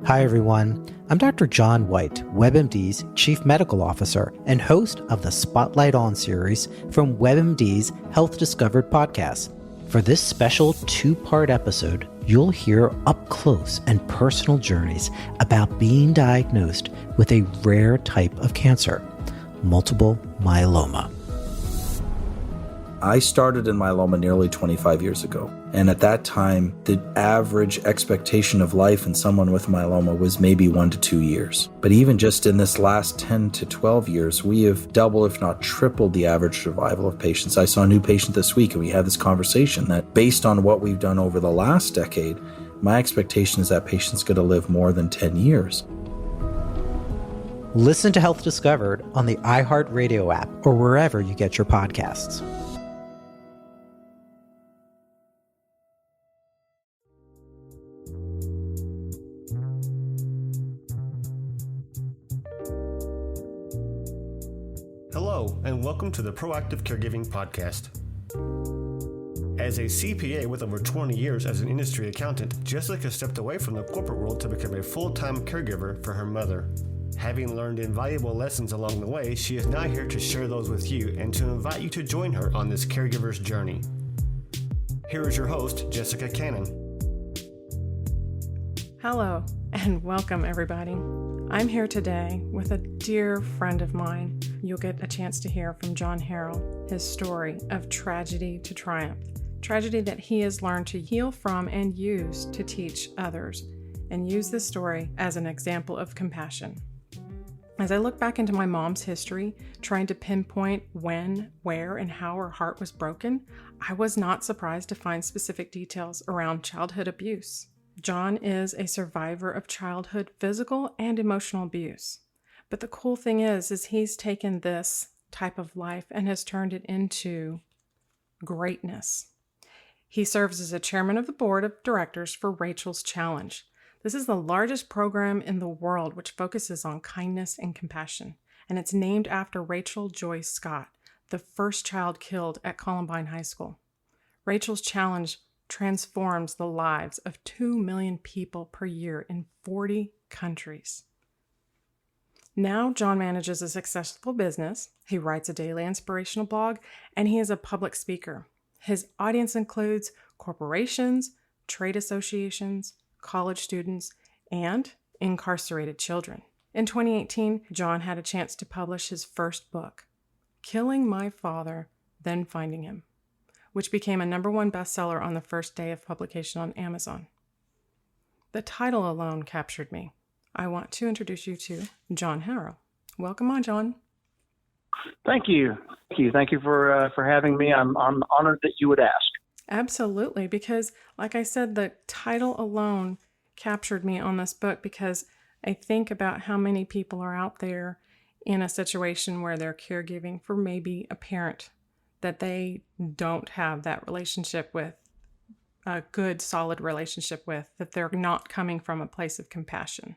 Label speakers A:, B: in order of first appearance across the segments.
A: Hi, everyone. I'm Dr. John White, WebMD's Chief Medical Officer and host of the Spotlight On series from WebMD's Health Discovered podcast. For this special two-part episode, you'll hear up close and personal journeys about being diagnosed with a rare type of cancer, multiple myeloma.
B: I started in myeloma nearly 25 years ago, and at that time, the average expectation of life in someone with myeloma was maybe 1 to 2 years. But even just in this last 10 to 12 years, we have doubled, if not tripled, the average survival of patients. I saw a new patient this week, and we had this conversation that based on what we've done over the last decade, my expectation is that patient's going to live more than 10 years.
A: Listen to Health Discovered on the iHeartRadio app or wherever you get your podcasts.
C: Hello, and welcome to the Proactive Caregiving Podcast. As a CPA with over 20 years as an industry accountant, Jessica stepped away from the corporate world to become a full-time caregiver for her mother. Having learned invaluable lessons along the way, she is now here to share those with you and to invite you to join her on this caregiver's journey. Here is your host, Jessica Cannon.
D: Hello, and welcome everybody. I'm here today with a dear friend of mine. You'll get a chance to hear from John Harrell, his story of tragedy to triumph. Tragedy that he has learned to heal from and use to teach others, and use this story as an example of compassion. As I look back into my mom's history, trying to pinpoint when, where, and how her heart was broken, I was not surprised to find specific details around childhood abuse. John is a survivor of childhood physical and emotional abuse. But the cool thing is he's taken this type of life and has turned it into greatness. He serves as a chairman of the board of directors for Rachel's Challenge. This is the largest program in the world which focuses on kindness and compassion, and it's named after Rachel Joy Scott, the first child killed at Columbine High School. Rachel's Challenge transforms the lives of 2 million people per year in 40 countries. Now, John manages a successful business, he writes a daily inspirational blog, and he is a public speaker. His audience includes corporations, trade associations, college students, and incarcerated children. In 2018, John had a chance to publish his first book, Killing My Father, Then Finding Him, which became a #1 bestseller on the first day of publication on Amazon. The title alone captured me. I want to introduce you to John Harrell. Welcome on, John.
E: Thank you. Thank you for having me. I'm honored that you would ask.
D: Absolutely, because like I said, the title alone captured me on this book because I think about how many people are out there in a situation where they're caregiving for maybe a parent that they don't have that relationship with, a good, solid relationship with, that they're not coming from a place of compassion.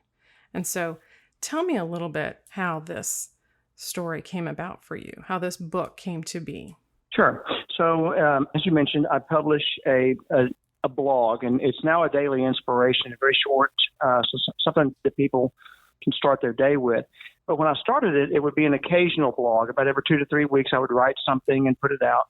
D: And so tell me a little bit how this story came about for you, how this book came to be.
E: Sure. So as you mentioned, I publish a blog, and it's now a daily inspiration, very short, so something that people can start their day with. But when I started it, it would be an occasional blog. About every 2 to 3 weeks, I would write something and put it out.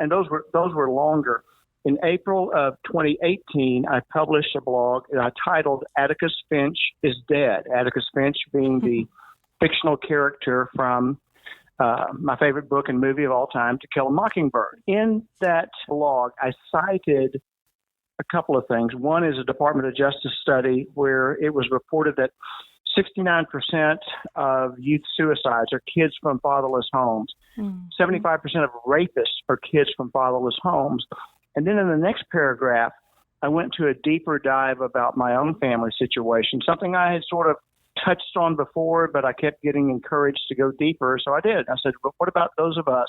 E: And those were longer. In April of 2018, I published a blog that I titled Atticus Finch is Dead. Atticus Finch being the fictional character from my favorite book and movie of all time, To Kill a Mockingbird. In that blog, I cited a couple of things. One is a Department of Justice study where it was reported that 69% of youth suicides are kids from fatherless homes. 75% of rapists are kids from fatherless homes. And then in the next paragraph, I went to a deeper dive about my own family situation, something I had sort of touched on before, but I kept getting encouraged to go deeper. So I did. I said, well, what about those of us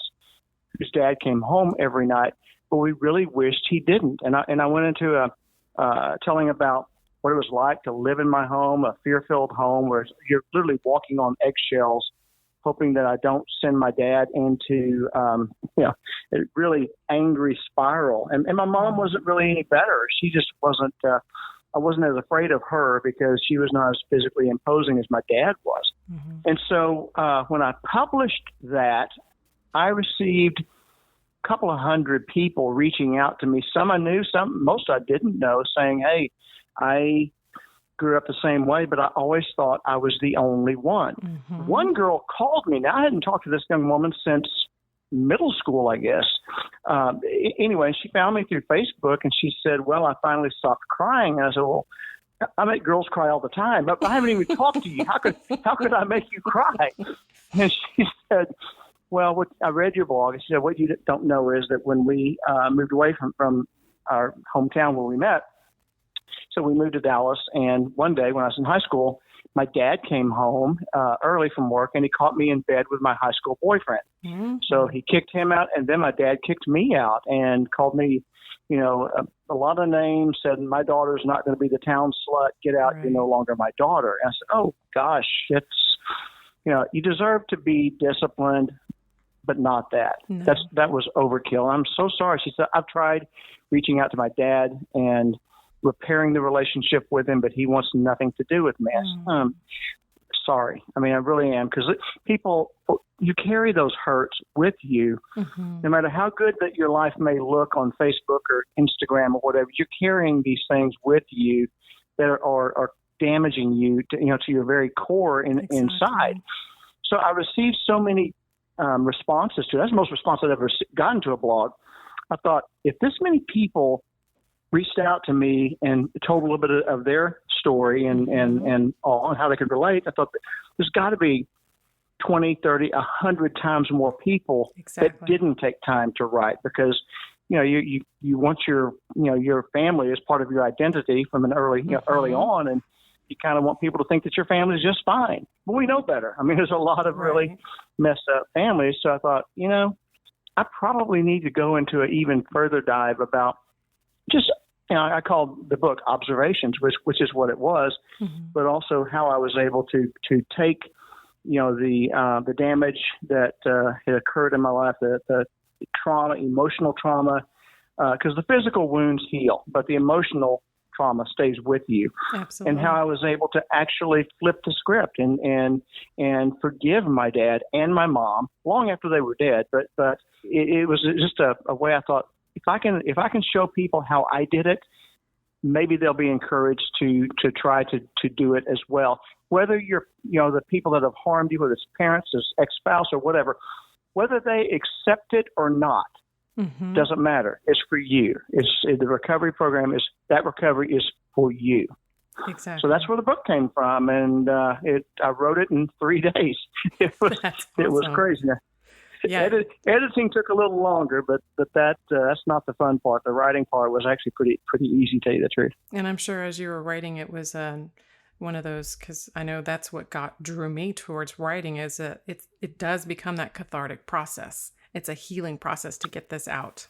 E: whose dad came home every night, but we really wished he didn't? And I went into telling about what it was like to live in my home, a fear-filled home where you're literally walking on eggshells, hoping that I don't send my dad into, a really angry spiral. And my mom wasn't really any better. She just wasn't I wasn't as afraid of her because she was not as physically imposing as my dad was. Mm-hmm. And so when I published that, I received a couple of hundred people reaching out to me. Some I knew, most I didn't know, saying, hey, I grew up the same way, but I always thought I was the only one. Mm-hmm. One girl called me. Now, I hadn't talked to this young woman since middle school, I guess. Anyway, she found me through Facebook, and she said, well, I finally stopped crying. And I said, well, I make girls cry all the time, but I haven't even talked to you. How could I make you cry? And she said, well, I read your blog. And she said, what you don't know is that when we moved away from our hometown where we met, so we moved to Dallas, and one day when I was in high school, my dad came home early from work, and he caught me in bed with my high school boyfriend. Mm-hmm. So he kicked him out, and then my dad kicked me out and called me, a lot of names, said, my daughter's not going to be the town slut. Get out. Right. You're no longer my daughter. And I said, oh, gosh, you deserve to be disciplined, but not that. No. That was overkill. I'm so sorry. She said, I've tried reaching out to my dad and repairing the relationship with him, but he wants nothing to do with me. Sorry. I mean, I really am, because people, you carry those hurts with you, mm-hmm. no matter how good that your life may look on Facebook or Instagram or whatever. You're carrying these things with you that are damaging you to your very core inside. So I received so many responses to it. That's the most response I've ever gotten to a blog. I thought, if this many people reached out to me and told a little bit of their story and how they could relate, I thought, there's got to be 20, 30, 100 times more people that didn't take time to write, because you want your family as part of your identity from an early on, and you kind of want people to think that your family is just fine. But we know better. I mean, there's a lot of really messed up families. So I thought, I probably need to go into an even further dive about just, I called the book Observations, which is what it was, mm-hmm. but also how I was able to take, the damage that had occurred in my life, the trauma, emotional trauma, because the physical wounds heal, but the emotional trauma stays with you. Absolutely. And how I was able to actually flip the script and forgive my dad and my mom long after they were dead. But it was just a way I thought, if I can show people how I did it, maybe they'll be encouraged to try to do it as well. Whether you're, the people that have harmed you, whether it's parents, it's ex-spouse or whatever, whether they accept it or not, mm-hmm. doesn't matter. It's for you. The recovery program recovery is for you. Exactly. So that's where the book came from, and I wrote it in 3 days. It was crazy. Yeah. Editing took a little longer, but that's not the fun part. The writing part was actually pretty easy, to tell you the truth.
D: And I'm sure as you were writing, it was one of those, because I know that's what drew me towards writing, is it does become that cathartic process. It's a healing process to get this out.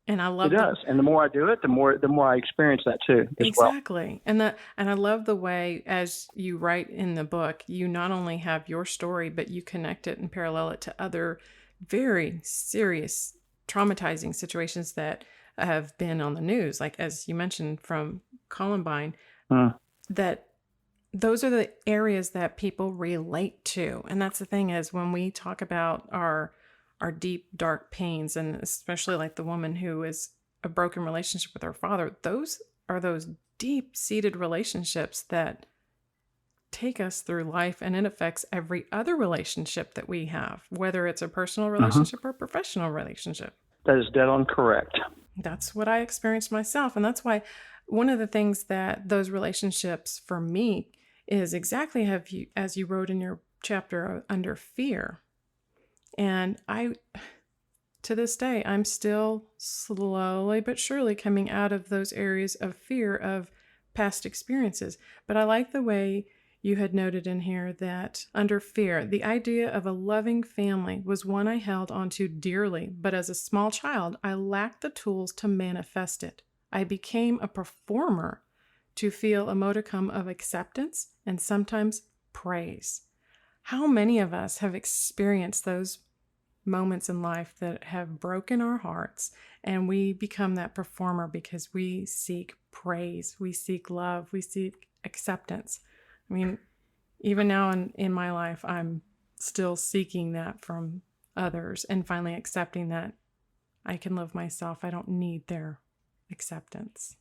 D: And I love it. Does.
E: And the more I do it, the more I experience that too.
D: Exactly. Well. And I love the way, as you write in the book, you not only have your story, but you connect it and parallel it to other very serious, traumatizing situations that have been on the news. Like, as you mentioned, from Columbine, that those are the areas that people relate to. And that's the thing, is when we talk about our deep, dark pains, and especially like the woman who is a broken relationship with her father, those are those deep-seated relationships that take us through life, and it affects every other relationship that we have, whether it's a personal relationship or a professional relationship.
E: That is dead on correct.
D: That's what I experienced myself. And that's why one of the things that those relationships for me is exactly as you wrote in your chapter, under fear. And to this day, I'm still slowly but surely coming out of those areas of fear of past experiences. But I like the way you had noted in here that under fear, the idea of a loving family was one I held onto dearly, but as a small child, I lacked the tools to manifest it. I became a performer to feel a modicum of acceptance and sometimes praise. How many of us have experienced those moments in life that have broken our hearts, and we become that performer because we seek praise, we seek love, we seek acceptance. I mean, even now in my life, I'm still seeking that from others and finally accepting that I can love myself. I don't need their acceptance.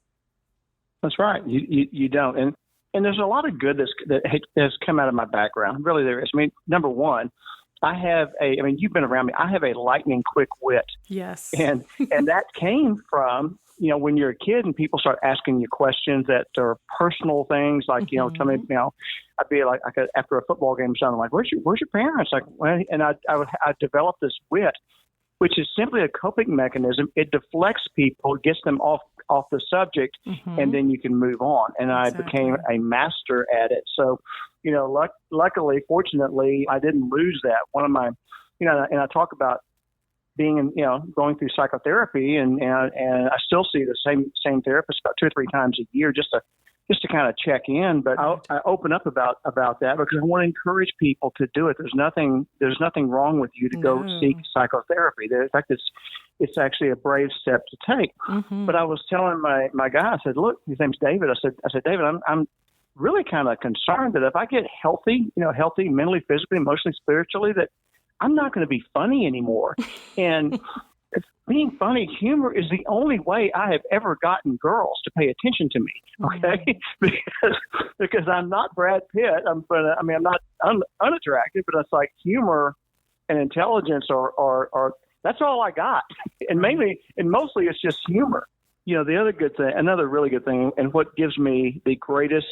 E: That's right. You don't. And there's a lot of good that has come out of my background. Really, there is. I mean, number one, you've been around me. I have a lightning quick wit.
D: Yes.
E: And that came from, when you're a kid and people start asking you questions that are personal things, like, tell me, I'd be like, after a football game or something, like, where's your parents? Like, and I developed this wit, which is simply a coping mechanism. It deflects people, gets them off the subject, and then you can move on. And
D: Exactly.
E: I became a master at it. So, luckily, fortunately, I didn't lose that. One of my, and I talk about being going through psychotherapy, and I still see the same therapist about 2 or 3 times a year just to kind of check in. But I open up about that because I want to encourage people to do it. There's nothing wrong with you to go seek psychotherapy. In fact, it's actually a brave step to take. But I was telling my guy, I said, look, his name's David. I said, David, I'm really kind of concerned that if I get healthy mentally, physically, emotionally, spiritually, that I'm not going to be funny anymore. And being funny, humor is the only way I have ever gotten girls to pay attention to me. Okay, because I'm not Brad Pitt. I'm not unattractive, but it's like humor and intelligence are that's all I got, and mostly it's just humor. The other good thing, another really good thing, and what gives me the greatest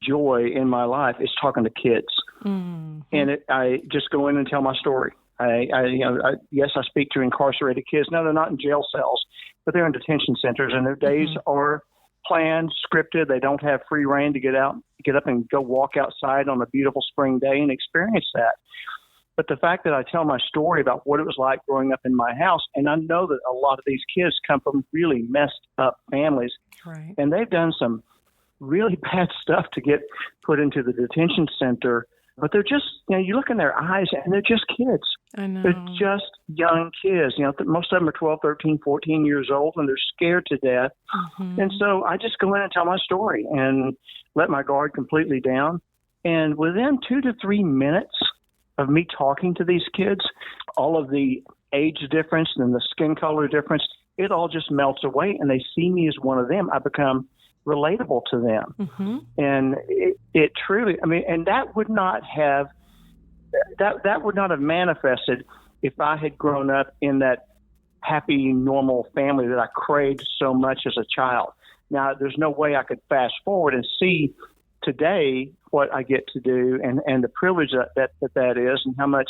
E: joy in my life is talking to kids. And I just go in and tell my story. Yes, I speak to incarcerated kids. No, they're not in jail cells, but they're in detention centers, and their days are planned, scripted. They don't have free reign to get up and go walk outside on a beautiful spring day and experience that. But the fact that I tell my story about what it was like growing up in my house, and I know that a lot of these kids come from really messed up families,
D: right,
E: and they've done some really bad stuff to get put into the detention center. But they're just, you look in their eyes and they're just kids.
D: I know.
E: They're just young kids. Most of them are 12, 13, 14 years old, and they're scared to death. And so I just go in and tell my story and let my guard completely down. And within 2 to 3 minutes of me talking to these kids, all of the age difference and the skin color difference, it all just melts away, and they see me as one of them. I become relatable to them. And it truly, and that would not have manifested if I had grown up in that happy, normal family that I craved so much as a child. Now, there's no way I could fast forward and see today what I get to do and the privilege that is, and how much,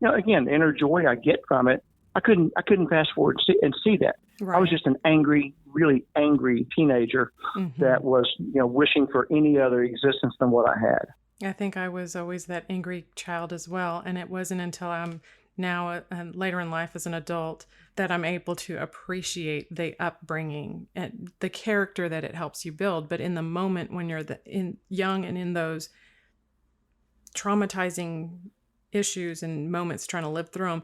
E: again, inner joy I get from it. I couldn't fast forward and see that. Right. I was just an angry, really angry teenager that was, wishing for any other existence than what I had.
D: I think I was always that angry child as well. And it wasn't until I'm now later in life as an adult that I'm able to appreciate the upbringing and the character that it helps you build. But in the moment when you're young and in those traumatizing issues and moments trying to live through them,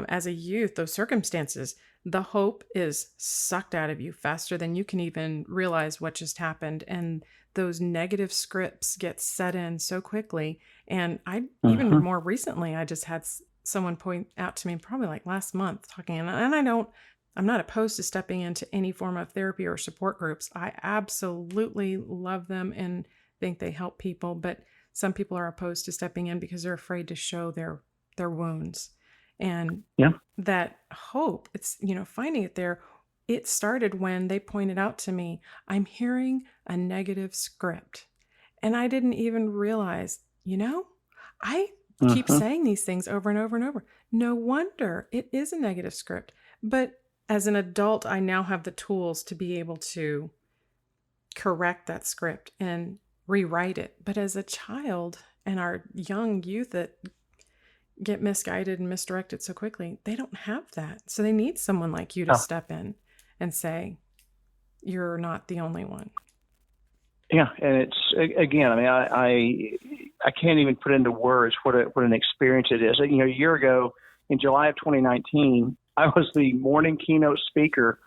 D: as a youth, those circumstances, the hope is sucked out of you faster than you can even realize what just happened. And those negative scripts get set in so quickly. And even more recently, I just had someone point out to me probably like last month talking, and I'm not opposed to stepping into any form of therapy or support groups. I absolutely love them and think they help people, but some people are opposed to stepping in because they're afraid to show their wounds. And that hope, it's, finding it there, it started when they pointed out to me, I'm hearing a negative script. And I didn't even realize, I keep saying these things over and over and over. No wonder it is a negative script. But as an adult, I now have the tools to be able to correct that script and rewrite it. But as a child and our young youth that get misguided and misdirected so quickly, they don't have that. So they need someone like you to step in and say, you're not the only one.
E: Yeah. And it's, again, I can't even put into words what an experience it is. A year ago, in July of 2019, I was the morning keynote speaker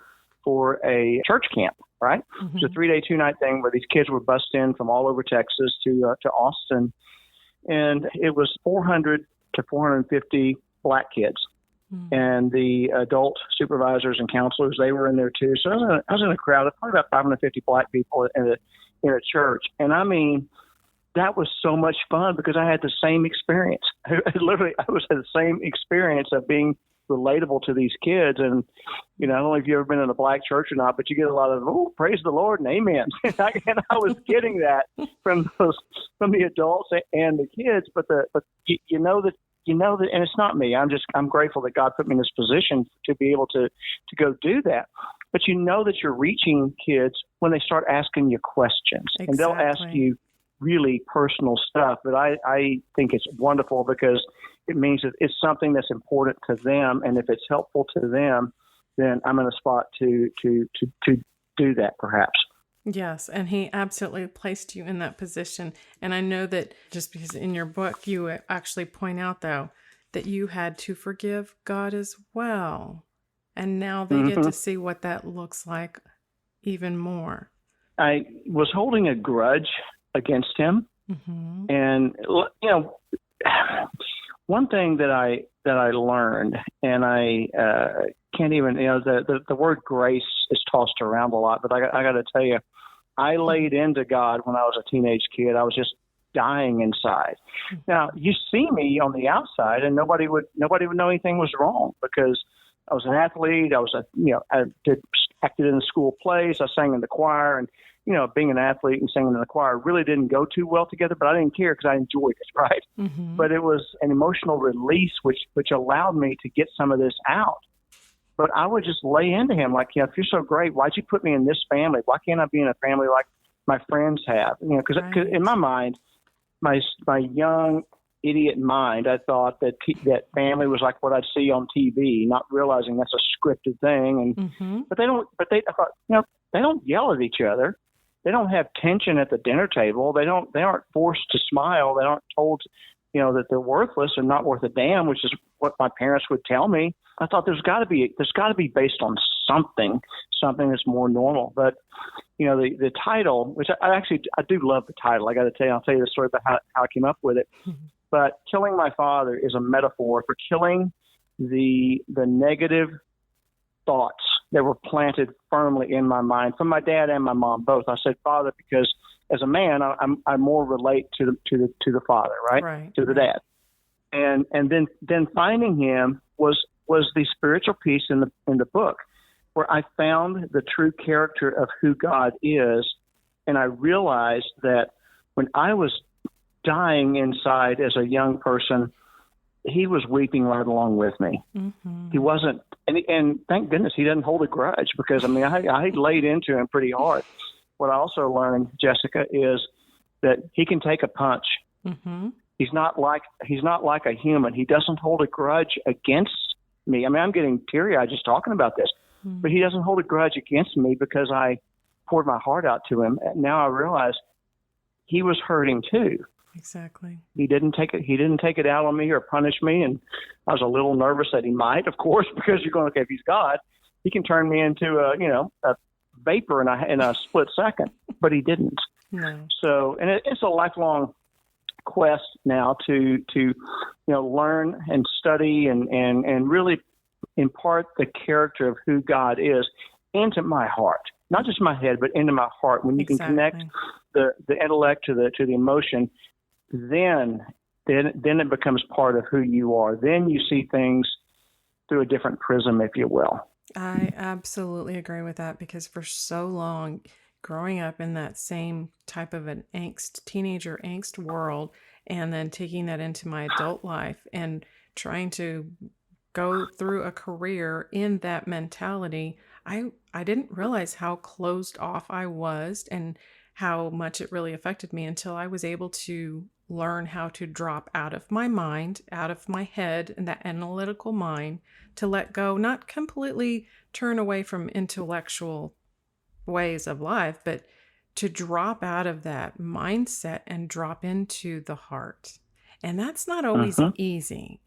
E: for a church camp, right? Mm-hmm. It was a 3-day, 2-night thing where these kids were bussed in from all over Texas to Austin. And it was 400 to 450 black kids. Mm-hmm. And the adult supervisors and counselors, they were in there too. So I was in a crowd of probably about 550 black people in a church. And I mean, that was so much fun because I had the same experience. Literally, I was had the same experience of being relatable to these kids. And, I don't know if you've ever been in a black church or not, but you get a lot of, oh, praise the Lord and amen. And I was getting that from the adults and the kids, but you know that, and it's not me. I'm grateful that God put me in this position to be able to go do that. But you know that you're reaching kids when they start asking you questions. Exactly. And they'll ask you really personal stuff. But I think it's wonderful because it means that it's something that's important to them. And if it's helpful to them, then I'm in a spot to do that perhaps.
D: Yes, and he absolutely placed you in that position. And I know that just because in your book you actually point out, though, that you had to forgive God as well. And now they get to see what that looks like even more.
E: I was holding a grudge against him. Mm-hmm. And, one thing that I learned, and I can't even, the word grace is tossed around a lot, but I got to tell you, I laid into God when I was a teenage kid. I was just dying inside. Now, you see me on the outside, and nobody would know anything was wrong because I was an athlete. I acted in the school plays. I sang in the choir, and being an athlete and singing in the choir really didn't go too well together. But I didn't care because I enjoyed it, right? Mm-hmm. But it was an emotional release which allowed me to get some of this out. But I would just lay into him like, if you're so great, why'd you put me in this family? Why can't I be in a family like my friends have? Because in my mind, my young idiot mind, I thought that family was like what I'd see on TV, not realizing that's a scripted thing. And I thought, they don't yell at each other. They don't have tension at the dinner table. They aren't forced to smile. They aren't told, that they're worthless and not worth a damn, which is what my parents would tell me. I thought there's got to be based on something that's more normal. But the title, which I do love the title. I got to tell you, I'll tell you the story about how I came up with it. Mm-hmm. But killing my father is a metaphor for killing the negative thoughts that were planted firmly in my mind from my dad and my mom both. I said father because as a man, I more relate to the father, right? To the dad. And then finding him was the spiritual piece in the book where I found the true character of who God is. And I realized that when I was dying inside as a young person, he was weeping right along with me. Mm-hmm. He wasn't, and thank goodness he doesn't hold a grudge because I laid into him pretty hard. What I also learned, Jessica, is that he can take a punch. Mm-hmm. He's not like a human. He doesn't hold a grudge against me. I'm getting teary-eyed just talking about this, but he doesn't hold a grudge against me because I poured my heart out to him. And now I realize he was hurting too.
D: Exactly.
E: He didn't take it out on me or punish me, and I was a little nervous that he might, of course, because you're going, okay, if he's God, he can turn me into a vapor in a split second, but he didn't. No. So, and it's a lifelong quest now to learn and study and really impart the character of who God is into my heart, not just my head, but into my heart. When you can connect the intellect to the emotion, then it becomes part of who you are. Then you see things through a different prism, if you will.
D: I absolutely agree with that because for so long, growing up in that same type of an teenager angst world, and then taking that into my adult life and trying to go through a career in that mentality, I didn't realize how closed off I was and how much it really affected me until I was able to learn how to drop out of my mind, out of my head and that analytical mind, to let go, not completely turn away from intellectual ways of life, but to drop out of that mindset and drop into the heart. And that's not always easy.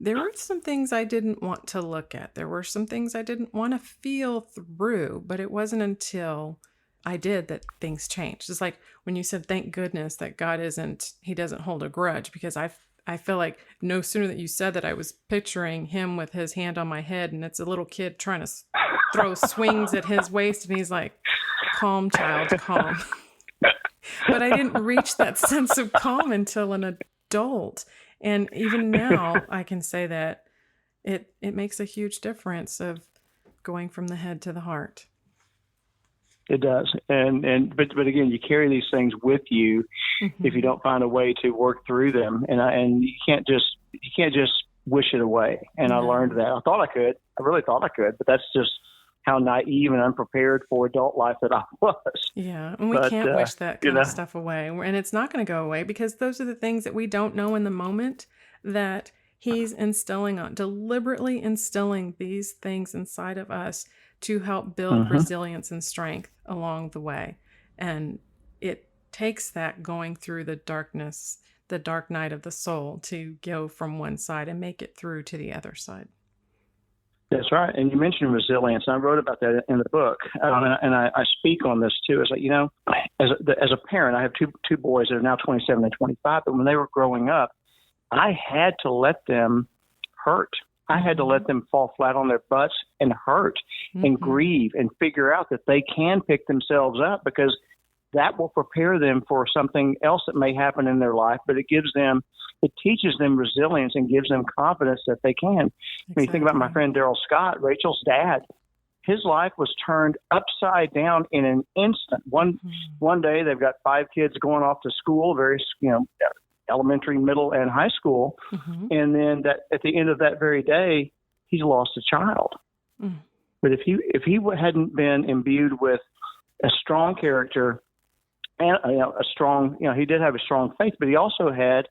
D: there were some things I didn't want to look at. There were some things I didn't want to feel through, but it wasn't until I did that things changed. It's like when you said, thank goodness that he doesn't hold a grudge, because I feel like no sooner that you said that, I was picturing him with his hand on my head, and it's a little kid trying to throw swings at his waist, and he's like, calm, child, calm. But I didn't reach that sense of calm until an adult. And even now, I can say that it makes a huge difference of going from the head to the heart.
E: It does. But again, you carry these things with you if you don't find a way to work through them. And you can't just wish it away. And I learned that. I thought I could. I really thought I could, but that's just how naive and unprepared for adult life that I was.
D: Yeah, and we can't wish that kind of stuff away. And it's not going to go away, because those are the things that we don't know in the moment that he's deliberately instilling these things inside of us to help build resilience and strength along the way. And it takes that going through the darkness, the dark night of the soul, to go from one side and make it through to the other side.
E: That's right. And you mentioned resilience. And I wrote about that in the book. And I speak on this too. It's like, as a parent, I have two boys that are now 27 and 25. But when they were growing up, I had to let them hurt. I had to let them fall flat on their butts and hurt and grieve and figure out that they can pick themselves up, because that will prepare them for something else that may happen in their life. But it teaches them resilience and gives them confidence that they can. Exactly. When you think about my friend Darrell Scott, Rachel's dad, his life was turned upside down in an instant. One day they've got 5 kids going off to school, various, elementary, middle, and high school. And then at the end of that very day, he's lost a child. But if he hadn't been imbued with a strong character and a strong, he did have a strong faith, but he also had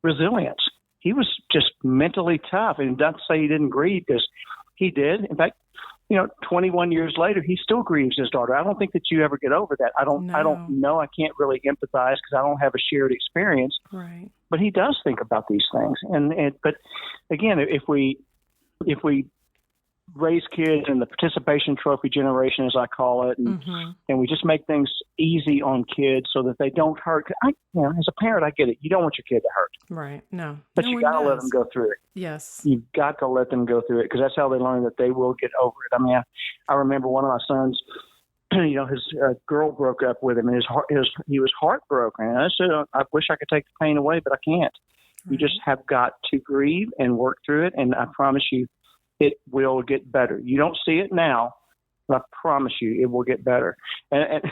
E: resilience. He was just mentally tough, and not to say he didn't grieve, because he did. In fact, 21 years later, he still grieves his daughter. I don't think that you ever get over that. I don't know. I can't really empathize because I don't have a shared experience.
D: Right.
E: But he does think about these things. But again, if we raise kids in the participation trophy generation, as I call it, and we just make things easy on kids so that they don't hurt. As a parent, I get it. You don't want your kid to hurt.
D: Right. No.
E: But you got to let them go through it.
D: Yes.
E: You've got to let them go through it, because that's how they learn that they will get over it. I mean, I remember one of my sons, his girl broke up with him, and he was heartbroken. And I said, I wish I could take the pain away, but I can't. Right. You just have got to grieve and work through it. And I promise you, it will get better. You don't see it now, but I promise you it will get better. And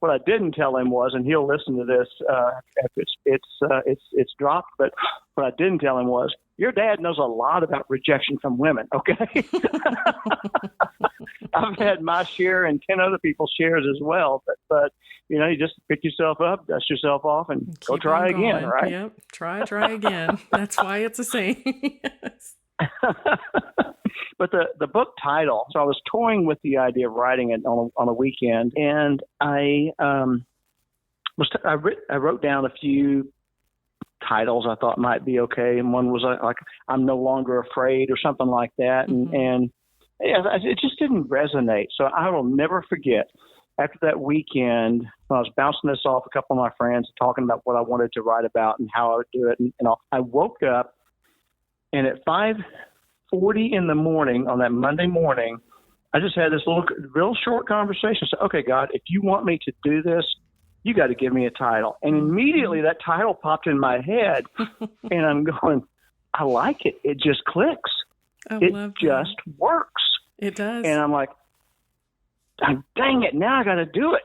E: what I didn't tell him was, and he'll listen to this after it's dropped, but what I didn't tell him was, your dad knows a lot about rejection from women, okay? I've had my share and 10 other people's shares as well, but you just pick yourself up, dust yourself off, and go try again, right?
D: Yep, try again. That's why it's a saying. Yes.
E: But the book title, so I was toying with the idea of writing it on a weekend, and I wrote down a few titles I thought might be okay, and one was like I'm No Longer Afraid or something like that, and it just didn't resonate. So I will never forget, after that weekend, when I was bouncing this off a couple of my friends, talking about what I wanted to write about and how I would do it, and I woke up, and at 5:40 in the morning on that Monday morning, I just had this real short conversation. I said, okay, God, if you want me to do this, you got to give me a title. And immediately that title popped in my head, and I'm going, I like it. It just clicks. It just works.
D: It does.
E: And I'm like, dang it, now I got to do it.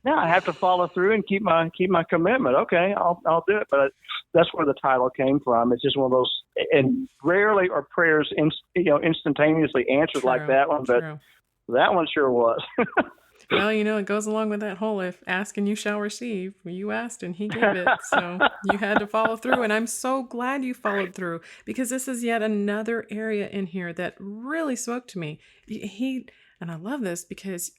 E: Now I have to follow through and keep my commitment. Okay, I'll do it. But that's where the title came from. It's just one of those, and rarely are prayers instantaneously answered like that one, but that one sure was.
D: Well, it goes along with that whole, if ask and you shall receive. You asked and he gave it. So you had to follow through. And I'm so glad you followed through, because this is yet another area in here that really spoke to me. And I love this, because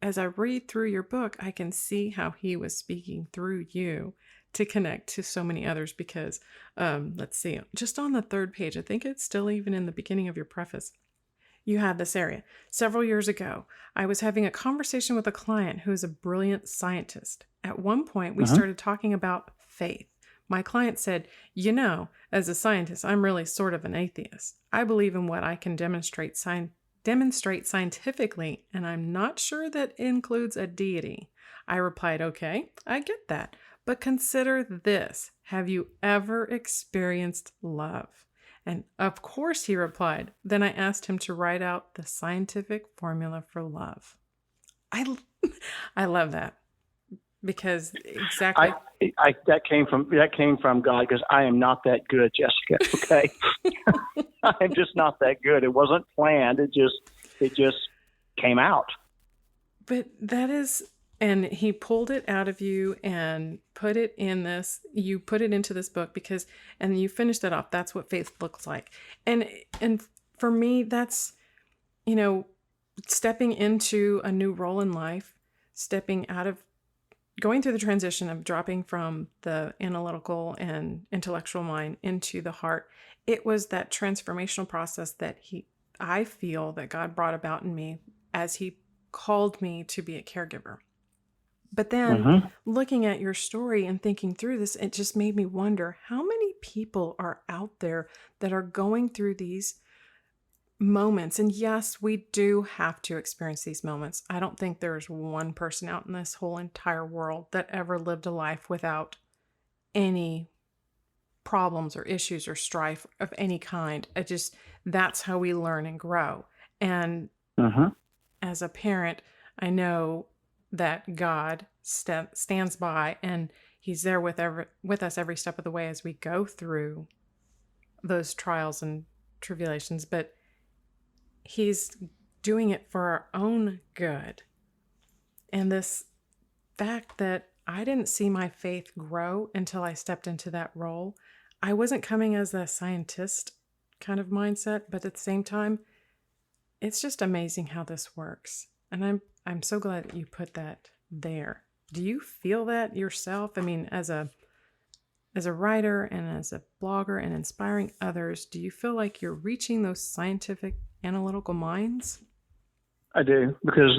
D: as I read through your book, I can see how he was speaking through you to connect to so many others because, let's see, just on the third page, I think it's still even in the beginning of your preface, you have this area. Several years ago, I was having a conversation with a client who is a brilliant scientist. At one point, we started talking about faith. My client said, as a scientist, I'm really sort of an atheist. I believe in what I can demonstrate scientifically, and I'm not sure that includes a deity. I replied, okay, I get that. But consider this. Have you ever experienced love? And of course, he replied. Then I asked him to write out the scientific formula for love. I love that because exactly.
E: That came from God because I am not that good, Jessica. Okay, I'm just not that good. It wasn't planned. It just came out.
D: But that is. And he pulled it out of you and put it in this, you put it into this book and you finished it off. That's what faith looks like. And for me, that's, stepping into a new role in life, stepping out of, going through the transition of dropping from the analytical and intellectual mind into the heart. It was that transformational process that I feel that God brought about in me as he called me to be a caregiver. But then looking at your story and thinking through this, it just made me wonder how many people are out there that are going through these moments. And yes, we do have to experience these moments. I don't think there's one person out in this whole entire world that ever lived a life without any problems or issues or strife of any kind. That's how we learn and grow. And as a parent, I know that God stands by and he's there with us every step of the way as we go through those trials and tribulations, but he's doing it for our own good. And this fact that I didn't see my faith grow until I stepped into that role. I wasn't coming as a scientist kind of mindset, but at the same time, it's just amazing how this works. And I'm so glad that you put that there. Do you feel that yourself? I mean, as a writer and as a blogger and inspiring others, do you feel like you're reaching those scientific analytical minds?
E: I do, because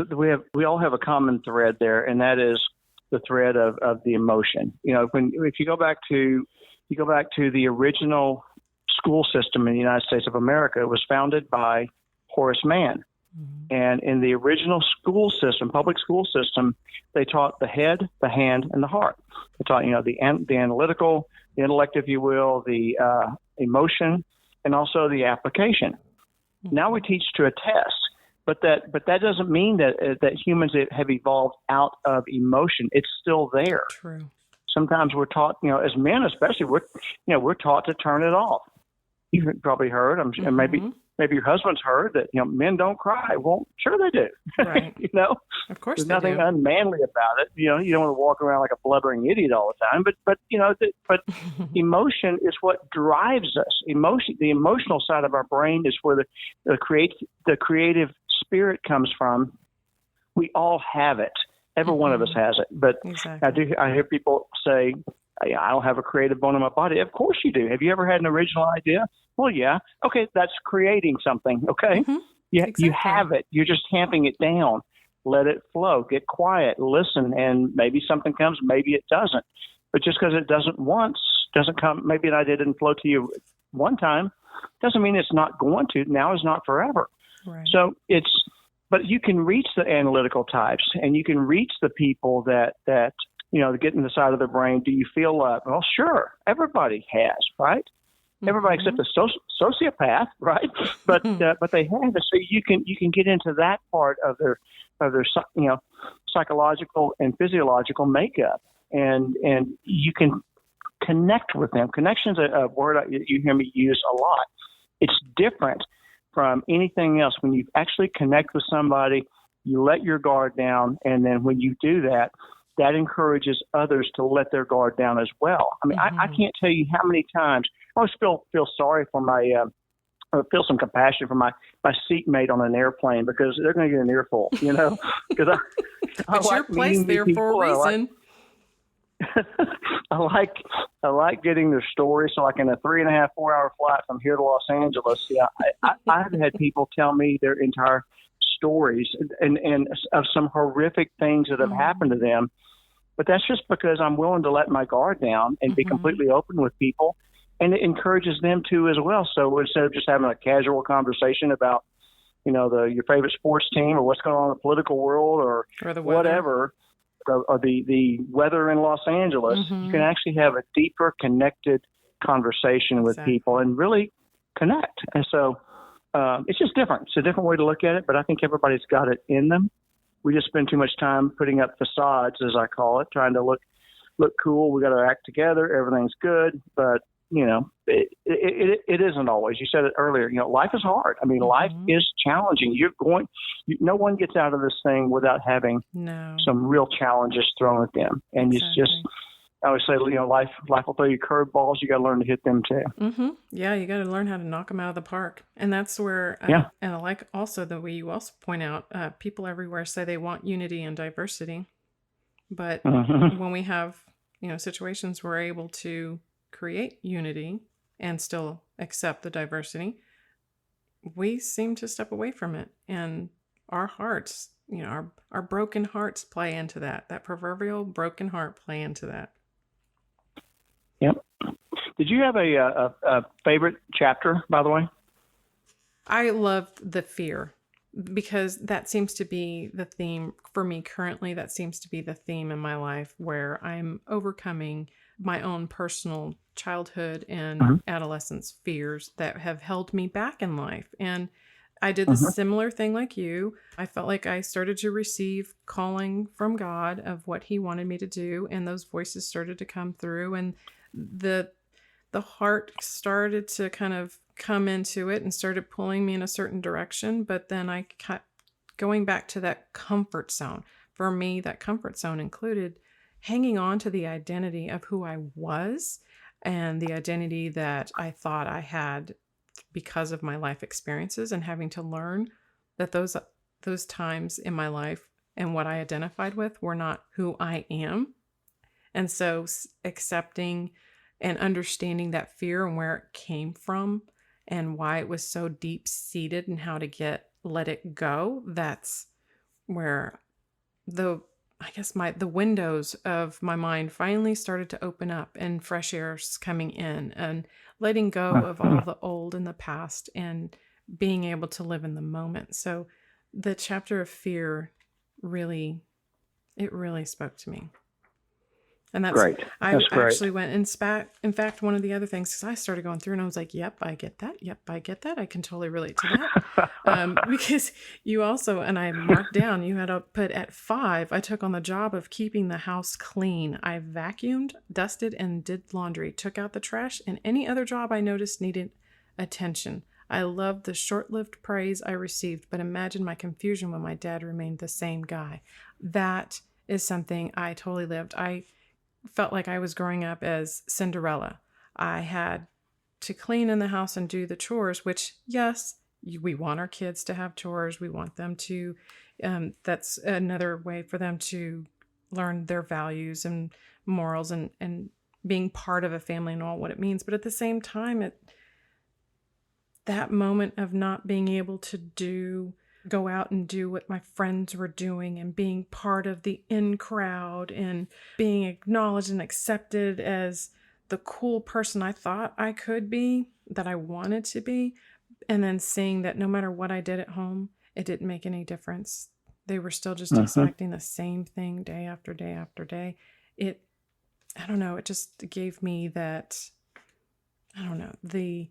E: we all have a common thread there, and that is the thread of the emotion. If you go back to the original school system in the United States of America, it was founded by Horace Mann. And in the original school system, public school system, they taught the head, the hand, and the heart. They taught, the analytical, the intellect, if you will, the emotion, and also the application. Now we teach to a test, but that doesn't mean that humans have evolved out of emotion. It's still there.
D: True.
E: Sometimes we're taught, as men especially, we're taught to turn it off. You've probably heard, I'm sure, maybe your husband's heard that, men don't cry. Well, sure they do.
D: Right.
E: Of
D: course
E: there's nothing unmanly about it. You don't want to walk around like a blubbering idiot all the time, but emotion is what drives us. The emotional side of our brain is where the creative spirit comes from. We all have it. Every one of us has it. But exactly. I hear people say, I don't have a creative bone in my body. Of course you do. Have you ever had an original idea? Well, yeah. Okay, that's creating something, okay? Yeah, exactly. You have it. You're just tamping it down. Let it flow. Get quiet. Listen, and maybe something comes, maybe it doesn't. But just because it doesn't come, maybe an idea didn't flow to you one time, doesn't mean it's not going to. Now is not forever.
D: Right.
E: So but you can reach the analytical types, and you can reach the people that get in the side of the brain. Do you feel love? Well, sure. Everybody has, right? Everybody except the sociopath, right? But they have it. So you can get into that part of their psychological and physiological makeup, and you can connect with them. Connection is a word you hear me use a lot. It's different from anything else. When you actually connect with somebody, you let your guard down, and then when you do that, that encourages others to let their guard down as well. I mean, I can't tell you how many times I always feel sorry for feel some compassion for my seatmate on an airplane, because they're going to get an earful, Because
D: but you're placed there for a reason.
E: I like getting their story. So like in a 3.5, 4 hour flight from here to Los Angeles, I've had people tell me their entire stories and of some horrific things that have happened to them. But that's just because I'm willing to let my guard down and be completely open with people. And it encourages them to as well. So instead of just having a casual conversation about, your favorite sports team or what's going on in the political world or
D: the
E: whatever, or the weather in Los Angeles, you can actually have a deeper connected conversation with people and really connect. And so it's just different. It's a different way to look at it, but I think everybody's got it in them. We just spend too much time putting up facades, as I call it, trying to look cool. We got to act together. Everything's good, but it isn't always. You said it earlier. Life is hard. I mean, life is challenging. No one gets out of this thing without having some real challenges thrown at them. And it's just, I always say, life will throw you curveballs. You got to learn to hit them too.
D: Yeah, you got to learn how to knock them out of the park. And that's where, and I like also the way you also point out, people everywhere say they want unity and diversity. But when we have, situations we're able to create unity and still accept the diversity, we seem to step away from it. And our hearts, our broken hearts play into that. That proverbial broken heart play into that.
E: Yep. Did you have a favorite chapter, by the way?
D: I loved the fear, because that seems to be the theme for me currently. That seems to be the theme in my life, where I'm overcoming my own personal childhood and adolescence fears that have held me back in life. And I did the similar thing like you. I felt like I started to receive calling from God of what he wanted me to do. And those voices started to come through, and the heart started to kind of come into it and started pulling me in a certain direction. But then I kept going back to that comfort zone. For me, that comfort zone included hanging on to the identity of who I was and the identity that I thought I had because of my life experiences, and having to learn that those times in my life and what I identified with were not who I am. And so accepting and understanding that fear and where it came from and why it was so deep seated and how to let it go. That's where the windows of my mind finally started to open up, and fresh air's coming in, and letting go of all the old and the past and being able to live in the moment. So the chapter of fear really spoke to me. And that's
E: great.
D: I
E: That's great.
D: actually went in fact, one of the other things, because I started going through and I was like, yep, I get that. Yep, I get that. I can totally relate to that. Because you also, and I marked down, you had to put at 5, I took on the job of keeping the house clean. I vacuumed, dusted, and did laundry, took out the trash, and any other job I noticed needed attention. I loved the short-lived praise I received, but imagine my confusion when my dad remained the same guy. That is something I totally lived. I felt like I was growing up as Cinderella. I had to clean in the house and do the chores, which, yes, we want our kids to have chores. We want them to, that's another way for them to learn their values and morals and being part of a family and all what it means. But at the same time, that moment of not being able to go out and do what my friends were doing and being part of the in crowd and being acknowledged and accepted as the cool person I thought I could be, that I wanted to be. And then seeing that no matter what I did at home, it didn't make any difference. They were still just expecting the same thing day after day after day. I don't know, it just gave me that, the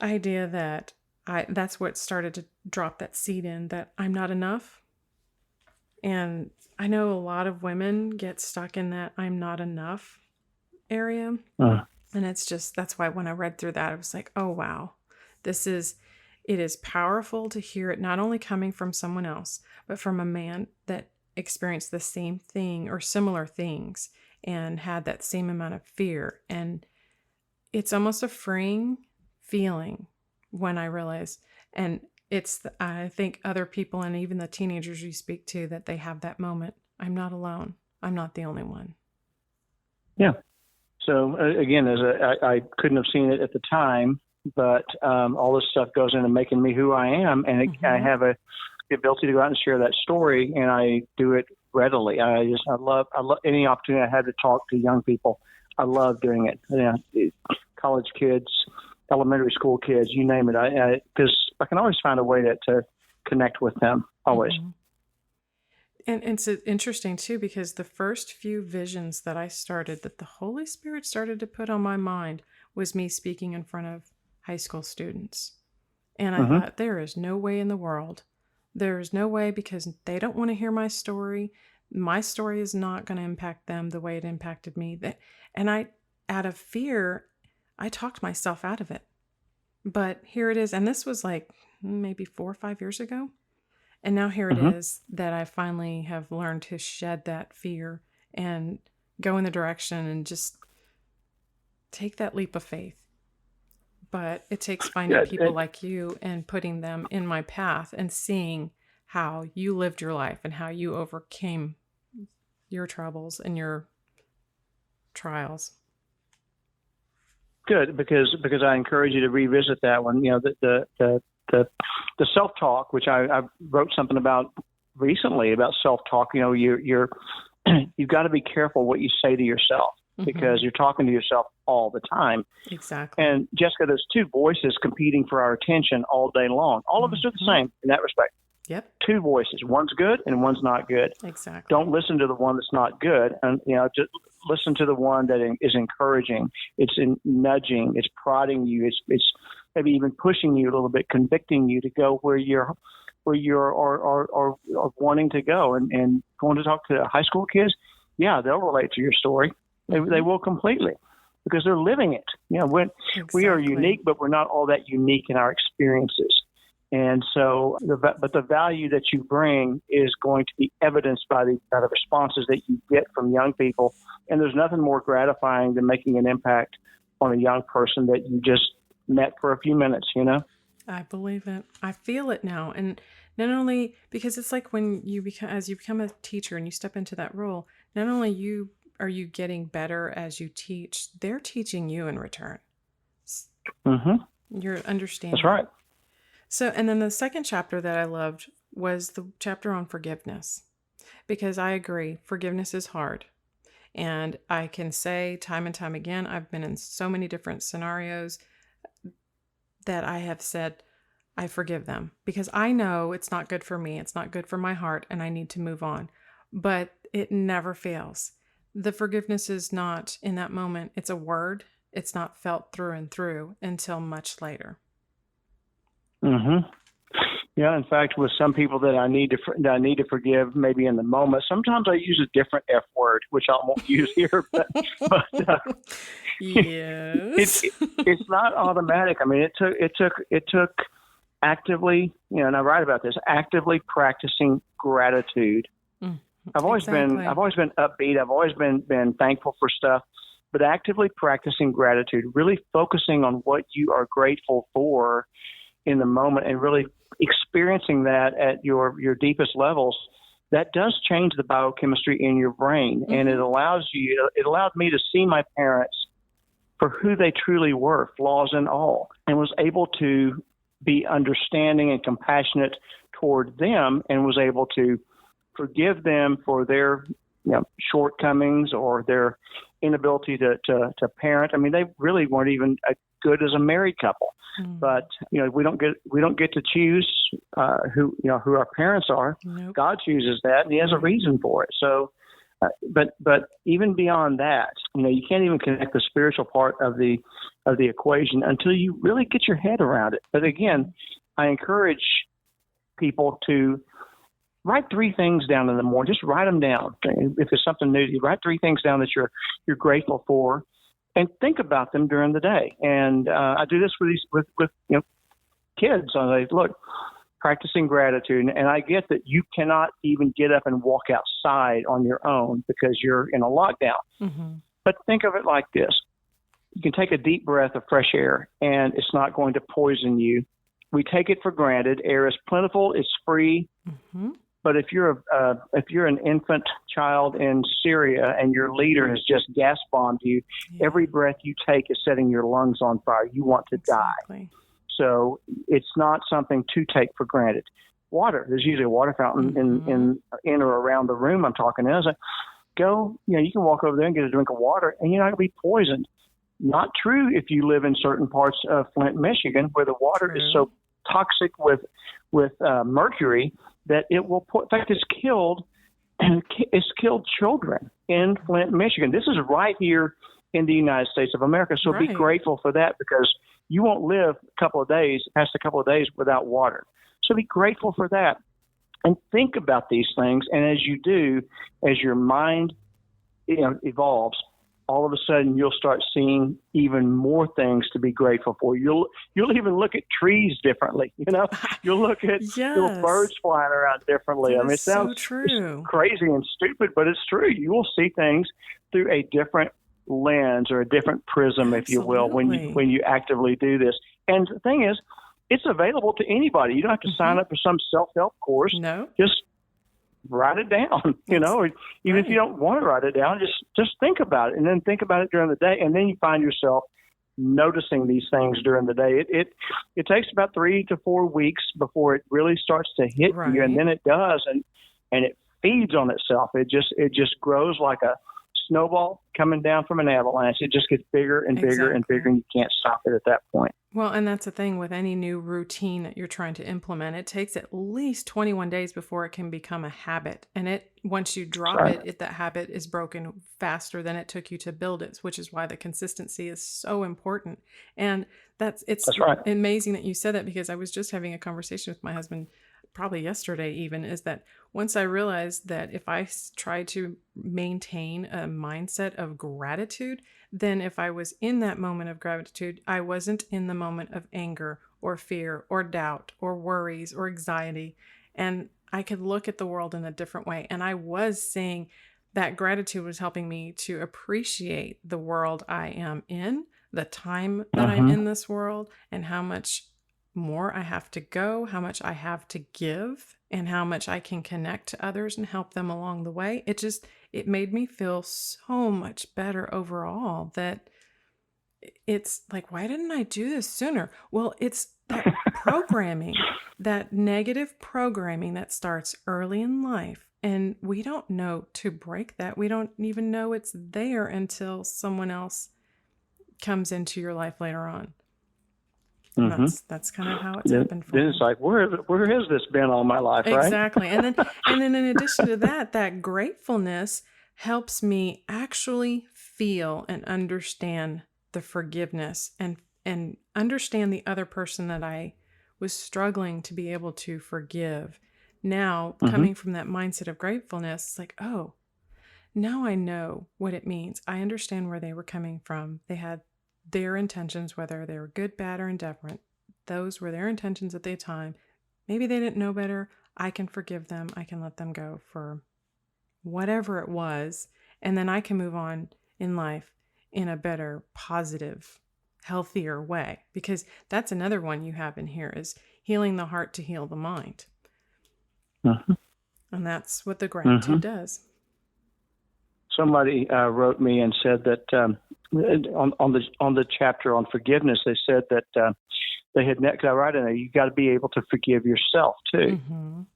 D: idea that that's what started to drop that seed in, that I'm not enough. And I know a lot of women get stuck in that I'm not enough area. And that's why when I read through that, I was like, oh, wow, it is powerful to hear it, not only coming from someone else, but from a man that experienced the same thing or similar things and had that same amount of fear. And it's almost a freeing feeling when I realize, and I think other people and even the teenagers you speak to, that they have that moment. I'm not alone. I'm not the only one.
E: Yeah. So again, I couldn't have seen it at the time, but all this stuff goes into making me who I am, and I have the ability to go out and share that story, and I do it readily. I love any opportunity I have to talk to young people. I love doing it. College kids, elementary school kids, you name it. Because I can always find a way to connect with them. Always.
D: Mm-hmm. And it's interesting too, because the first few visions that the Holy Spirit started to put on my mind was me speaking in front of high school students. And I thought, there is no way in the world. There is no way, because they don't want to hear my story. My story is not going to impact them the way it impacted me. And out of fear, I talked myself out of it. But here it is. And this was like maybe 4 or 5 years ago. And now here it is that I finally have learned to shed that fear and go in the direction and just take that leap of faith. But it takes finding people like you and putting them in my path and seeing how you lived your life and how you overcame your troubles and your trials.
E: Good, because I encourage you to revisit that one. You know, the self-talk, which I wrote something about recently about self-talk. You know, you've got to be careful what you say to yourself, because you're talking to yourself all the time.
D: Exactly.
E: And Jessica, there's two voices competing for our attention all day long. All of us are the same in that respect.
D: Yep.
E: Two voices. One's good and one's not good.
D: Exactly.
E: Don't listen to the one that's not good. And, you know, just listen to the one that is encouraging. It's nudging. It's prodding you. It's maybe even pushing you a little bit, convicting you to go where you're wanting to go. And going to talk to high school kids, yeah, they'll relate to your story. They will completely, because they're living it. You know, we are unique, but we're not all that unique in our experiences. And so, but the value that you bring is going to be evidenced by the responses that you get from young people. And there's nothing more gratifying than making an impact on a young person that you just met for a few minutes, you know?
D: I believe it. I feel it now. And not only because it's like when as you become a teacher and you step into that role, not only are you getting better as you teach, they're teaching you in return. You're understanding.
E: That's right.
D: So, and then the second chapter that I loved was the chapter on forgiveness, because I agree, forgiveness is hard. And I can say time and time again, I've been in so many different scenarios that I have said, I forgive them, because I know it's not good for me. It's not good for my heart, and I need to move on. But it never fails. The forgiveness is not in that moment. It's a word. It's not felt through and through until much later.
E: Yeah, in fact, with some people that I need to forgive, maybe in the moment, sometimes I use a different F word, which I won't use here. But
D: yes,
E: it's not automatic. I mean, it took actively, you know, and I write about this, actively practicing gratitude. I've always been upbeat. I've always been thankful for stuff, but actively practicing gratitude, really focusing on what you are grateful for in the moment, and really experiencing that at your deepest levels, that does change the biochemistry in your brain. And it allowed me to see my parents for who they truly were, flaws and all, and was able to be understanding and compassionate toward them, and was able to forgive them for their, you know, shortcomings or their inability to parent. I mean, they really weren't even good as a married couple. But, you know, we don't get to choose who our parents are. Nope. God chooses that, and He has a reason for it. So, but even beyond that, you know, you can't even connect the spiritual part of the equation until you really get your head around it. But again, I encourage people to write 3 things down in the morning. Just write them down. If it's something new, you write 3 things down that you're grateful for, and think about them during the day. And I do this with you know, kids. I say, look, practicing gratitude. And I get that you cannot even get up and walk outside on your own because you're in a lockdown. But think of it like this. You can take a deep breath of fresh air, and it's not going to poison you. We take it for granted. Air is plentiful. It's free. But if you're an infant child in Syria and your leader has just gas bombed you, every breath you take is setting your lungs on fire. You want to die. So it's not something to take for granted. Water, there's usually a water fountain in or around the room I'm talking in. I was like, go, you can walk over there and get a drink of water, and you're not going to be poisoned. Not true if you live in certain parts of Flint, Michigan, where the water is so toxic with mercury that it will. In fact, it's killed children in Flint, Michigan. This is right here in the United States of America. So be grateful for that, because you won't live past a couple of days without water. So be grateful for that, and think about these things. And as you do, as your mind evolves, all of a sudden you'll start seeing even more things to be grateful for. You'll even look at trees differently. You'll look at little birds flying around differently.
D: That
E: it sounds
D: so
E: it's crazy and stupid, but it's true. You will see things through a different lens or a different prism, if you will, when you actively do this. And the thing is, it's available to anybody. You don't have to sign up for some self-help course.
D: No.
E: Just write it down, or even if you don't want to write it down, just think about it, and then think about it during the day. And then you find yourself noticing these things during the day. It takes about 3 to 4 weeks before it really starts to hit you. And then it does. And it feeds on itself. It just grows like a snowball coming down from an avalanche. It just gets bigger and bigger and bigger, and you can't stop it at that point.
D: Well, and that's the thing with any new routine that you're trying to implement. It takes at least 21 days before it can become a habit. And once you drop it, that habit is broken faster than it took you to build it, which is why the consistency is so important. And it's amazing that you said that, because I was just having a conversation with my husband probably yesterday even, is that once I realized that if I try to maintain a mindset of gratitude, then if I was in that moment of gratitude, I wasn't in the moment of anger or fear or doubt or worries or anxiety. And I could look at the world in a different way. And I was seeing that gratitude was helping me to appreciate the world I am in, the time that I'm in this world, and how much more I have to go, how much I have to give, and how much I can connect to others and help them along the way. It made me feel so much better overall, that it's like, why didn't I do this sooner? Well, it's that programming, that negative programming that starts early in life. And we don't know to break that. We don't even know it's there until someone else comes into your life later on. That's kind of how it's happened for me.
E: It's like, where has this been all my life, right?
D: Exactly. And then in addition to that gratefulness helps me actually feel and understand the forgiveness and understand the other person that I was struggling to be able to forgive. Now, coming from that mindset of gratefulness, it's like, oh, now I know what it means. I understand where they were coming from. They had their intentions, whether they were good, bad, or indifferent. Those were their intentions at the time. Maybe they didn't know better. I can forgive them. I can let them go for whatever it was. And then I can move on in life in a better, positive, healthier way. Because that's another one you have in here, is healing the heart to heal the mind. And that's what the gratitude does.
E: Somebody wrote me and said that on the chapter on forgiveness, they said that they had, because I write in there, you got to be able to forgive yourself too.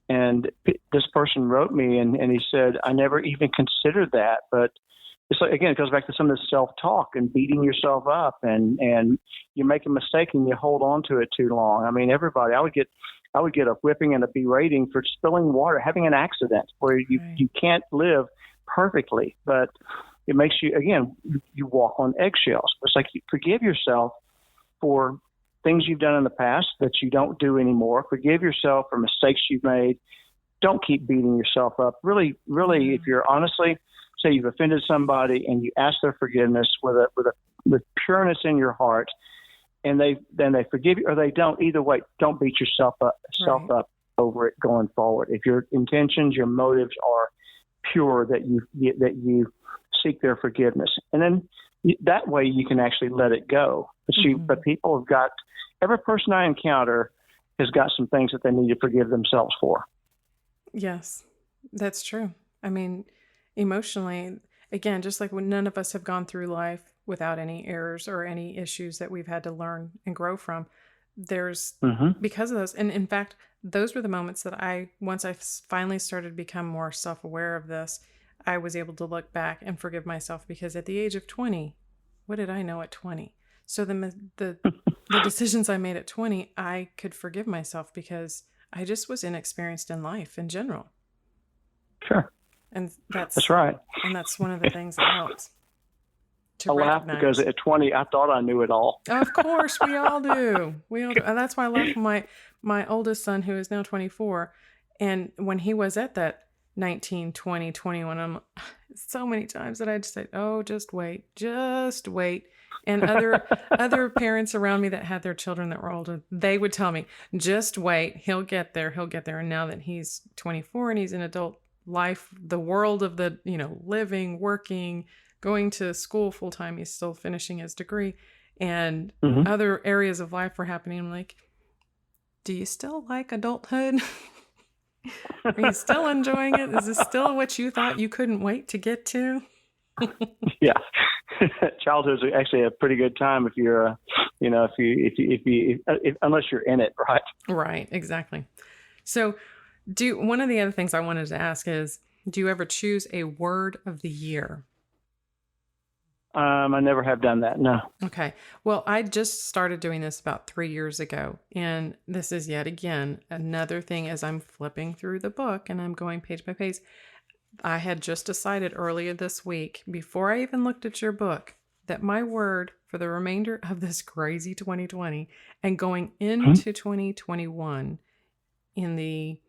E: And this person wrote me and he said, I never even considered that, but it's like, again, it goes back to some of this self-talk and beating yourself up, and you make a mistake and you hold on to it too long. I mean, everybody, I would get a whipping and a berating for spilling water, having an accident where you can't live perfectly, but it makes you, again, you walk on eggshells. It's like you forgive yourself for things you've done in the past that you don't do anymore. Forgive yourself for mistakes you've made. Don't keep beating yourself up. Really, if you're honestly, say you've offended somebody and you ask their forgiveness with pureness in your heart, and they forgive you or they don't. Either way, don't beat yourself up over it going forward. If your intentions, your motives are pure, that you seek their forgiveness, and then that way you can actually let it go. But people have got, every person I encounter has got some things that they need to forgive themselves for.
D: Yes, that's true. I mean, emotionally, again, just like when none of us have gone through life without any errors or any issues that we've had to learn and grow from, there's because of those. And in fact, those were the moments that once I finally started to become more self-aware of this, I was able to look back and forgive myself, because at the age of 20, what did I know at 20? So the decisions I made at 20, I could forgive myself because I just was inexperienced in life in general.
E: Sure.
D: And
E: that's right.
D: And that's one of the things that helps.
E: I laugh because at 20, I thought I knew it all.
D: Of course, we all do. And that's why I laugh at my oldest son, who is now 24. And when he was at that 19, 20, 21, so many times that I'd say, oh, just wait. And other parents around me that had their children that were older, they would tell me, just wait, he'll get there. And now that he's 24 and he's in adult life, the world of the, living, working, going to school full time, he's still finishing his degree, and other areas of life were happening. I'm like, do you still like adulthood? Are you still enjoying it? Is this still what you thought you couldn't wait to get to?
E: Yeah. Childhood's actually a pretty good time if you're, unless you're in it, right?
D: Right, exactly. So one of the other things I wanted to ask is, do you ever choose a word of the year?
E: I never have done that, no.
D: Okay. Well, I just started doing this about 3 years ago. And this is yet again another thing as I'm flipping through the book and I'm going page by page. I had just decided earlier this week, before I even looked at your book, that my word for the remainder of this crazy 2020 and going into 2021 in the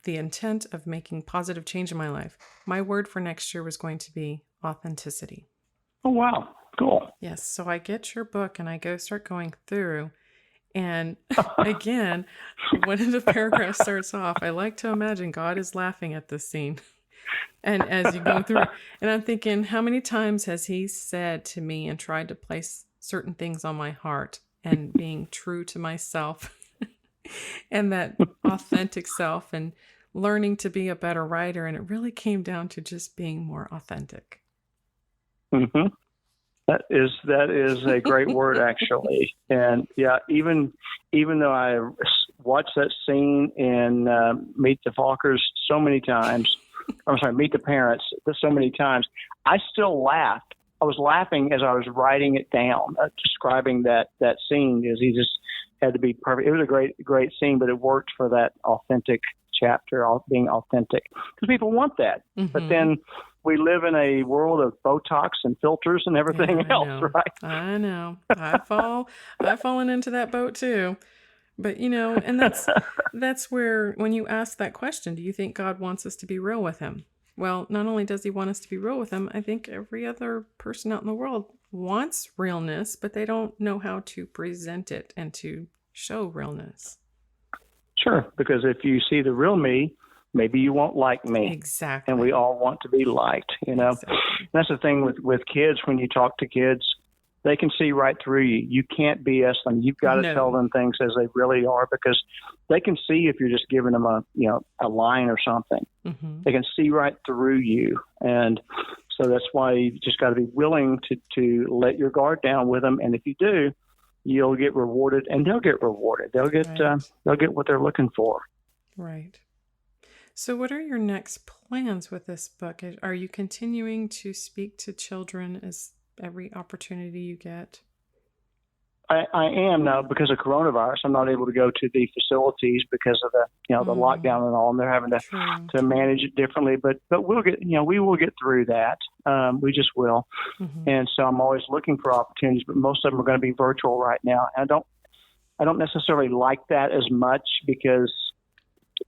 D: intent of making positive change in my life, my word for next year was going to be authenticity.
E: Oh, wow. Cool.
D: Yes. So I get your book and I start going through. And again, one of the paragraphs starts off, I like to imagine God is laughing at this scene. And as you go through, and I'm thinking, how many times has he said to me and tried to place certain things on my heart and being true to myself and that authentic self and learning to be a better writer. And it really came down to just being more authentic.
E: Mm-hmm. That is a great word, actually. And yeah, even though I watched that scene in Meet the Fockers so many times, Meet the Parents so many times, I still laughed. I was laughing as I was writing it down, describing that scene, because he just had to be perfect. It was a great scene, but it worked for that authentic chapter, being authentic, because people want that. Mm-hmm. But then we live in a world of Botox and filters and everything else, right?
D: I know. I've fallen into that boat too. But, and that's where, when you ask that question, do you think God wants us to be real with him? Well, not only does he want us to be real with him, I think every other person out in the world wants realness, but they don't know how to present it and to show realness.
E: Sure, because if you see the real me, maybe you won't like me.
D: Exactly.
E: And we all want to be liked, Exactly. That's the thing with kids. When you talk to kids, they can see right through you. You can't BS them. You've got to tell them things as they really are, because they can see if you're just giving them a line or something. Mm-hmm. They can see right through you. And so that's why you just got to be willing to let your guard down with them. And if you do, you'll get rewarded, and they'll get rewarded. They'll get what they're looking for.
D: Right. So what are your next plans with this book? Are you continuing to speak to children as every opportunity you get?
E: I am now, because of coronavirus. I'm not able to go to the facilities because of the the lockdown and all, and they're having to manage it differently. But we'll get we will get through that. We just will. Mm-hmm. And so I'm always looking for opportunities, but most of them are going to be virtual right now. And I don't necessarily like that as much, because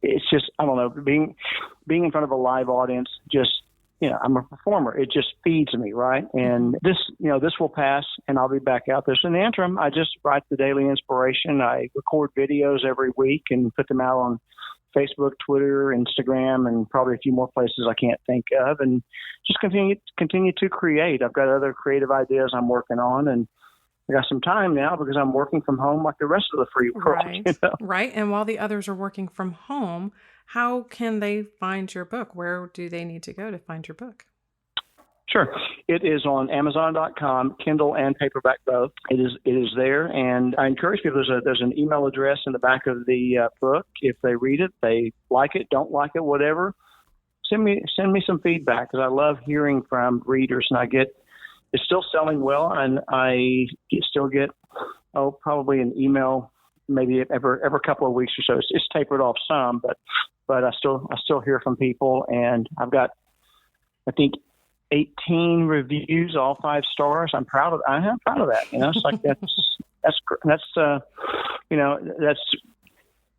E: it's just, I don't know, being in front of a live audience, just, I'm a performer. It just feeds me, right? And this will pass, and I'll be back out there. So in the interim, I just write the daily inspiration. I record videos every week and put them out on Facebook, Twitter, Instagram, and probably a few more places I can't think of, and just continue to create. I've got other creative ideas I'm working on, and I got some time now because I'm working from home like the rest of the free world.
D: Right.
E: You know?
D: Right. And while the others are working from home, how can they find your book? Where do they need to go to find your book?
E: Sure. It is on Amazon.com, Kindle and paperback both. It is there, and I encourage people. There's an email address in the back of the book. If they read it, they like it, don't like it, whatever. Send me some feedback, because I love hearing from readers, and it's still selling well, and I still get probably an email maybe every couple of weeks or so. It's tapered off some, but I still hear from people, and I've got, I think, 18 reviews, all 5 stars. I'm proud of that. You know, it's like that's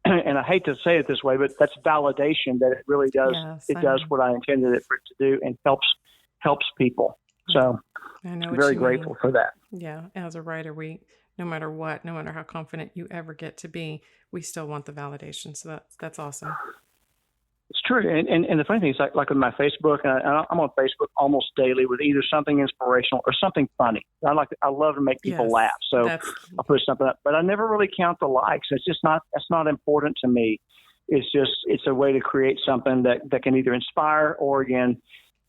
E: and I hate to say it this way, but that's validation that it really does. Yes, it does what I intended it for it to do, and helps people. So
D: I know
E: I'm very grateful for that.
D: Yeah, as a writer, no matter how confident you ever get to be, we still want the validation. So that's awesome.
E: It's true. And the funny thing is, like with my Facebook, I'm on Facebook almost daily with either something inspirational or something funny. I love to make people laugh. So I'll put something up, but I never really count the likes. That's not important to me. It's a way to create something that can either inspire or, again,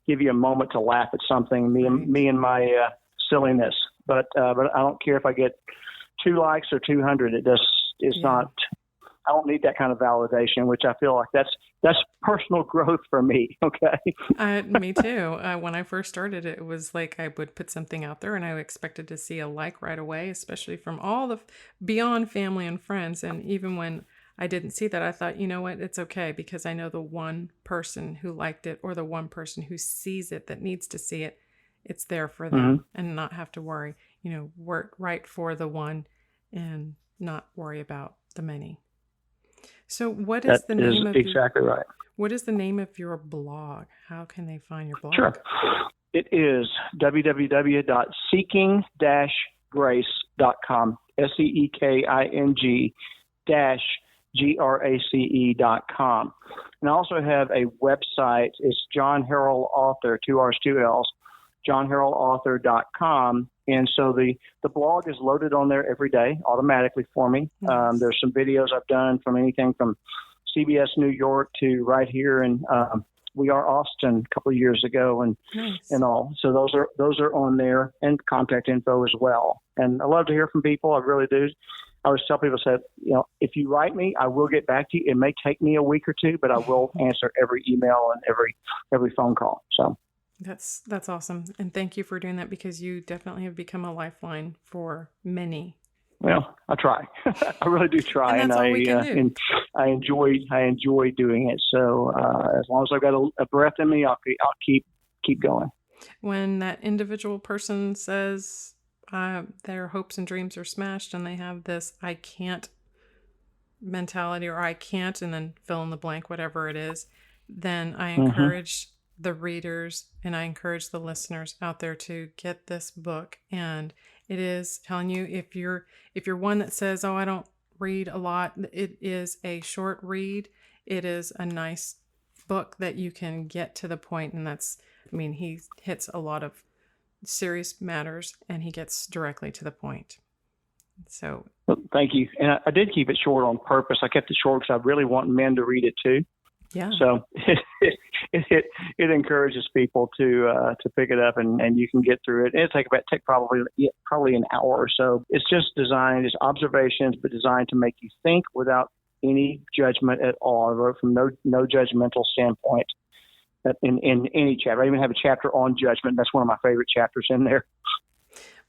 E: give you a moment to laugh at something, me and my silliness. But I don't care if I get 2 likes or 200. It's not. I don't need that kind of validation, which I feel like that's personal growth for me. Okay.
D: Me too. When I first started, it was like I would put something out there and I expected to see a like right away, especially from all the beyond family and friends. And even when I didn't see that, I thought, you know what, it's okay, because I know the one person who liked it, or the one person who sees it that needs to see it, it's there for them, and not have to worry, work right for the one and not worry about the many. So what is the name of
E: exactly right.
D: What is the name of your blog? How can they find your blog?
E: Sure. It is www.seeking-grace.com. SEEKING-GRACE.com. And I also have a website. It's John Harrell Author, 2 R's, 2 L's, johnharrellauthor.com. And so the blog is loaded on there every day automatically for me. Nice. There's some videos I've done from anything from CBS New York to right here in We Are Austin a couple of years ago, and all. So those are on there, and contact info as well. And I love to hear from people. I really do. I always tell people, if you write me, I will get back to you. It may take me a week or two, but I will answer every email and every phone call. So.
D: That's awesome. And thank you for doing that, because you definitely have become a lifeline for many.
E: Well, I try. I really do try.
D: And that's all we can do.
E: And I enjoy doing it. So as long as I've got a breath in me, I'll keep going.
D: When that individual person says their hopes and dreams are smashed, and they have this I can't mentality, or I can't, and then fill in the blank, whatever it is, then I encourage the readers, and I encourage the listeners out there to get this book. And it is telling you, if you're one that says, I don't read a lot, it is a short read. It is a nice book that you can get to the point. And he hits a lot of serious matters, and he gets directly to the point. So
E: thank you. And I did keep it short on purpose. I kept it short because I really want men to read it too.
D: Yeah.
E: So it encourages people to pick it up, and you can get through it. It'll take probably an hour or so. It's just designed, it's observations, but designed to make you think without any judgment at all. I wrote from no judgmental standpoint in any chapter. I even have a chapter on judgment. That's one of my favorite chapters in there.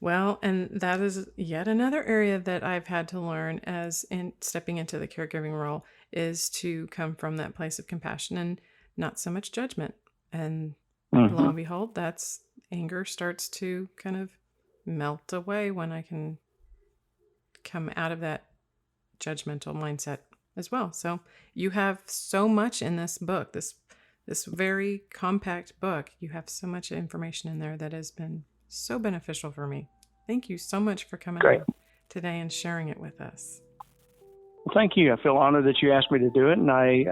D: Well, and that is yet another area that I've had to learn as in stepping into the caregiving role, is to come from that place of compassion and not so much judgment. And lo and behold, that's anger starts to kind of melt away when I can come out of that judgmental mindset as well. So you have so much in this book, this very compact book. You have so much information in there that has been so beneficial for me. Thank you so much for coming on today and sharing it with us.
E: Well, thank you. I feel honored that you asked me to do it, and I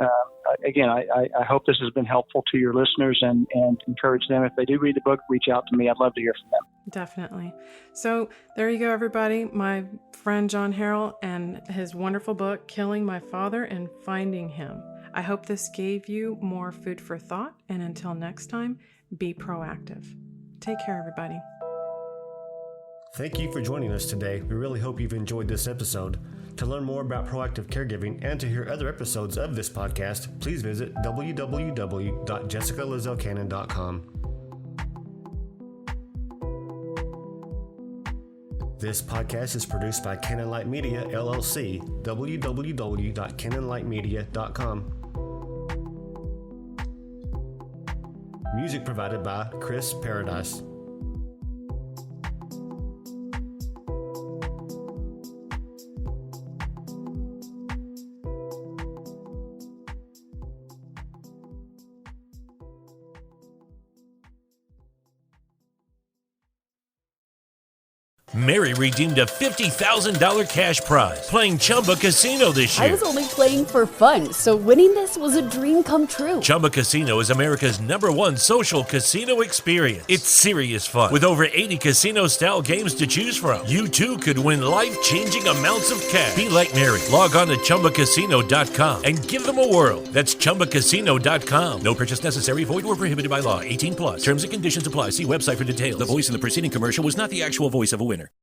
E: again, I hope this has been helpful to your listeners and encourage them. If they do read the book, reach out to me. I'd love to hear from them.
D: Definitely. So there you go, everybody. My friend John Harrell and his wonderful book, Killing My Father and Finding Him. I hope this gave you more food for thought. And until next time, be proactive. Take care, everybody.
C: Thank you for joining us today. We really hope you've enjoyed this episode. To learn more about proactive caregiving and to hear other episodes of this podcast, please visit www.jessicalizelcannon.com. This podcast is produced by Cannon Light Media, LLC, www.cannonlightmedia.com. Music provided by Chris Paradise.
F: Mary redeemed a $50,000 cash prize playing Chumba Casino this year.
G: I was only playing for fun, so winning this was a dream come true.
F: Chumba Casino is America's #1 social casino experience. It's serious fun. With over 80 casino-style games to choose from, you too could win life-changing amounts of cash. Be like Mary. Log on to ChumbaCasino.com and give them a whirl. That's ChumbaCasino.com. No purchase necessary. Void or prohibited by law. 18+. Terms and conditions apply. See website for details. The voice in the preceding commercial was not the actual voice of a winner.